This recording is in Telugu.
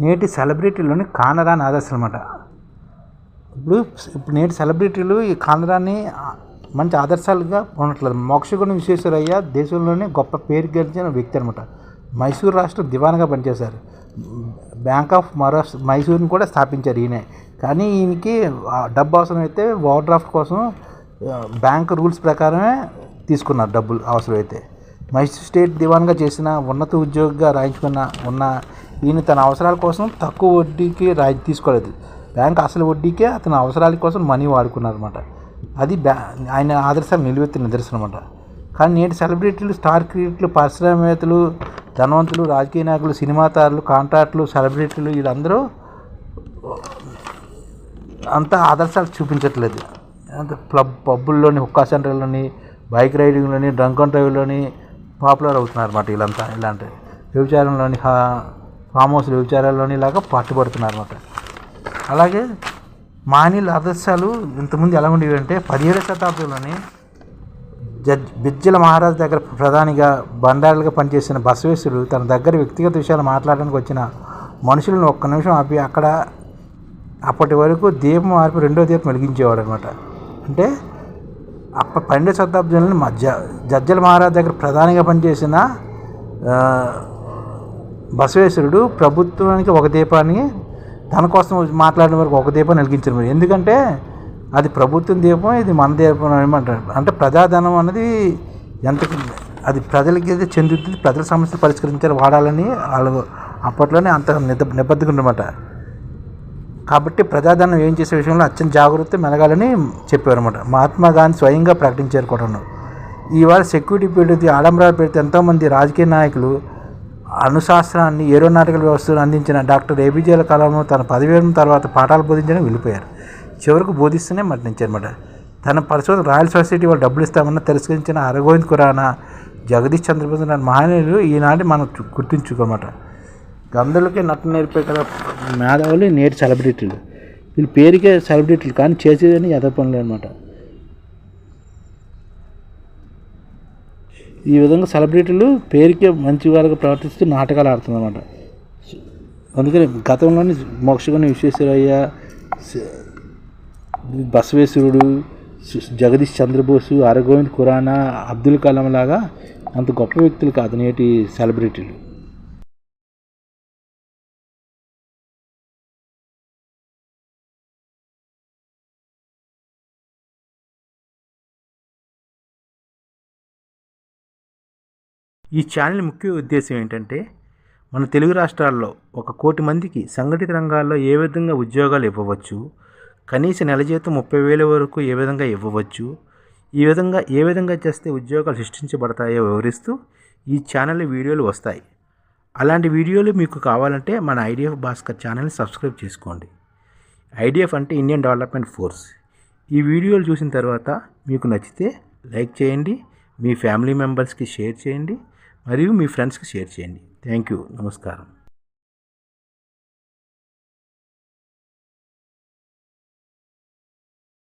నేటి సెలబ్రిటీలోని కానరాని ఆదర్శం అనమాట. ఇప్పుడు నేటి సెలబ్రిటీలు ఈ కానరాన్ని మంచి ఆదర్శాలుగా ఉండట్లేదు. మోక్షగుండం విశ్వేశ్వరయ్య దేశంలోనే గొప్ప పేరు గెలిచిన వ్యక్తి అనమాట. మైసూరు రాష్ట్ర దివాన్గా పనిచేశారు. బ్యాంక్ ఆఫ్ మైసూర్ని కూడా స్థాపించారు ఈయనే. కానీ ఈయనకి డబ్బు అవసరమైతే ఓవర్ డ్రాఫ్ట్ కోసం బ్యాంక్ రూల్స్ ప్రకారమే తీసుకున్నారు డబ్బులు అవసరమైతే. మైసూర్ స్టేట్ దివాన్గా చేసిన ఉన్నత ఉద్యోగిగా ఉన్న ఈయన తన అవసరాల కోసం తక్కువ వడ్డీకి తీసుకోలేదు. బ్యాంక్ అసలు వడ్డీకే అతని అవసరాల కోసం మనీ వాడుకున్నారు అనమాట. అది ఆయన ఆదర్శాలు నిలువెత్తిన నిదర్శనం అనమాట. కానీ నేటి సెలబ్రిటీలు, స్టార్ క్రికెట్లు, పారిశ్రామికవేత్తలు, ధనవంతులు, రాజకీయ నాయకులు, సినిమా తారలు, కాంట్రాక్టులు, సెలబ్రిటీలు వీళ్ళందరూ అంతా ఆదర్శాలు చూపించట్లేదు. పబ్బుల్లోని, హుక్కా సెంటర్లోని, బైక్ రైడింగ్లోని, డ్రంక్ అండ్ డ్రైవ్లోని పాపులర్ అవుతున్నారు అన్నమాట. వీళ్ళంతా ఇలాంటి వ్యభిచారంలోని, ఫామ్ హౌస్ వ్యభిచారాల్లోని ఇలాగా పట్టుబడుతున్నారు అన్నమాట. అలాగే మానీల ఆదర్శాలు ఇంతకుముందు ఎలా ఉండేవి అంటే 17వ శతాబ్దంలోని బిజ్జల మహారాజు దగ్గర ప్రధానిగా బండారులుగా పనిచేసిన బసవేశ్వరుడు తన దగ్గర వ్యక్తిగత విషయాలు మాట్లాడడానికి వచ్చిన మనుషులను ఒక్క నిమిషం ఆపి అక్కడ అప్పటి వరకు దీపం ఆపి రెండో దీపం వెలిగించేవాడు అనమాట. అంటే 12వ శతాబ్దంలో జజ్జల మహారాజు దగ్గర ప్రధానిగా పనిచేసిన బసవేశ్వరుడు ప్రభుత్వానికి ఒక దీపాన్ని, తన కోసం మాట్లాడిన వరకు ఒక దీపం వెలిగించారు. ఎందుకంటే అది ప్రభుత్వం దీపం, ఇది మన దీపం ఏమంటారు అంటే ప్రజాధనం అన్నది అది ప్రజలకి అయితే చెందుతుంది, ప్రజల సమస్యలు పరిష్కరించాలి, వాడాలని వాళ్ళు అప్పట్లోనే అంత నిబద్ధకుందన్నమాట. కాబట్టి ప్రజాధనం ఏం చేసే విషయంలో అత్యంత జాగ్రత్త మెలగాలని చెప్పారన్నమాట. మహాత్మా గాంధీ స్వయంగా ప్రకటించారు కూడా. ఇవాళ సెక్యూరిటీ పెడితే, ఆడంబరాలు పెడితే ఎంతోమంది రాజకీయ నాయకులు అణుశాస్త్రాన్ని, ఏరోనాటికల్ వ్యవస్థను అందించిన డాక్టర్ ఏపీజే కలాం తన పదవి తర్వాత పాఠాలు బోధించడం వెళ్ళిపోయారు. చివరకు బోధిస్తూనే మరణించారన్నమాట. తన పరిశోధన రాయల్ సొసైటీ వాళ్ళు డబ్బులు ఇస్తామన్న తిరస్కరించిన అరగోవింద్ ఖురానా, జగదీష్ చంద్రబోస్ లాంటి మహనీయులు ఈనాటి మనం గుర్తించుకోమాట. అందరికీ నటన నేర్పే కదా మేధావులు నేటి సెలబ్రిటీలు. వీళ్ళు పేరుకే సెలబ్రిటీలు కానీ చేసేదని ఎద పనులు అనమాట. ఈ విధంగా సెలబ్రిటీలు పేరుకే మంచి వాళ్ళగా ప్రవర్తిస్తూ నాటకాలు ఆడుతున్నమాట. అందుకని గతంలోని మోక్షగుండం విశ్వేశ్వరయ్య, బసవేశ్వరుడు, జగదీష్ చంద్రబోసు, అరగోవింద్ ఖురానా, అబ్దుల్ కలాం లాగా అంత గొప్ప వ్యక్తులు కాదు నేటి సెలబ్రిటీలు. ఈ ఛానల్ ముఖ్య ఉద్దేశం ఏంటంటే మన తెలుగు రాష్ట్రాల్లో 1 కోటి మందికి సంఘటిత రంగాల్లో ఏ విధంగా ఉద్యోగాలు ఇవ్వవచ్చు, కనీస నెల జీతం 30,000 వరకు ఏ విధంగా ఇవ్వవచ్చు, ఏ విధంగా చేస్తే ఉద్యోగాలు సృష్టించబడతాయో వివరిస్తూ ఈ ఛానల్ వీడియోలు వస్తాయి. అలాంటి వీడియోలు మీకు కావాలంటే మన ఐడిఎఫ్ భాస్కర్ ఛానల్ని సబ్స్క్రైబ్ చేసుకోండి. ఐడిఎఫ్ అంటే ఇండియన్ డెవలప్మెంట్ ఫోర్స్. ఈ వీడియోలు చూసిన తర్వాత మీకు నచ్చితే లైక్ చేయండి, మీ ఫ్యామిలీ మెంబర్స్కి షేర్ చేయండి, మరియు మీ ఫ్రెండ్స్కి షేర్ చేయండి. Thank you. నమస్కారం.